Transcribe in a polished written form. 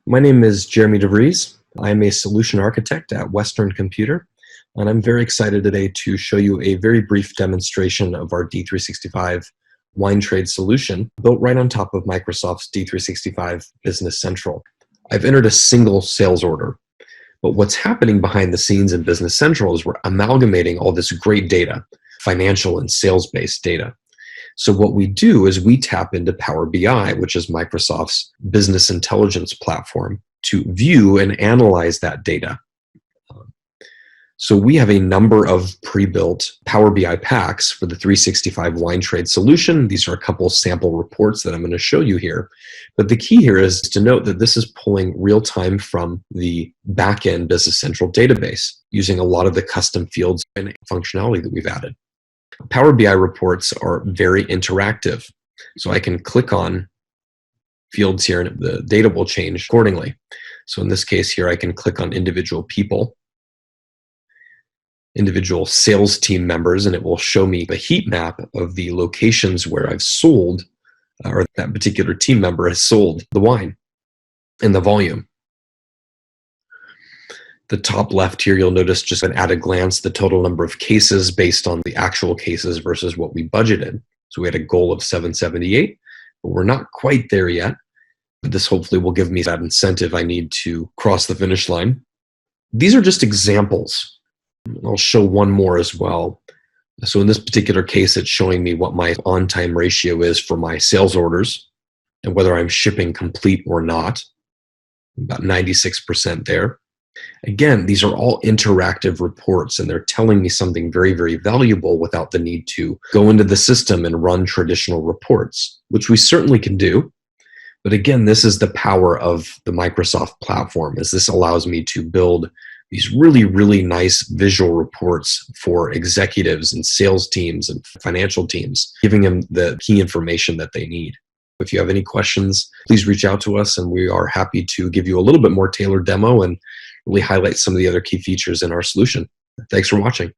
My name is Jeremy DeVries. I am a solution architect at Western Computer, and I'm very excited today to show you a very brief demonstration of our D365 WineTrade solution built right on top of Microsoft's D365 Business Central. I've entered a single sales order, but what's happening behind the scenes in Business Central is we're amalgamating all this great data, financial and sales-based data. So what we do is we tap into Power BI, which is Microsoft's business intelligence platform, to view and analyze that data. So we have a number of pre-built Power BI packs for the 365 WineTrade solution. These are a couple sample reports that I'm going to show you here. But the key here is to note that this is pulling real-time from the back-end Business Central database using a lot of the custom fields and functionality that we've added. Power BI reports are very interactive. So I can click on fields here and the data will change accordingly. So in this case here, I can click on individual people, individual sales team members, and it will show me a heat map of the locations where I've sold, or that particular team member has sold the wine and the volume. The top left here, you'll notice just at a glance the total number of cases based on the actual cases versus what we budgeted. So we had a goal of 778, but we're not quite there yet. But this hopefully will give me that incentive I need to cross the finish line. These are just examples. I'll show one more as well. So in this particular case, it's showing me what my on-time ratio is for my sales orders and whether I'm shipping complete or not. About 96% there. Again, these are all interactive reports and they're telling me something very, very valuable without the need to go into the system and run traditional reports, which we certainly can do. But again, this is the power of the Microsoft platform, as this allows me to build these really, really nice visual reports for executives and sales teams and financial teams, giving them the key information that they need. If you have any questions, please reach out to us and we are happy to give you a little bit more tailored demo and really highlight some of the other key features in our solution. Thanks for watching.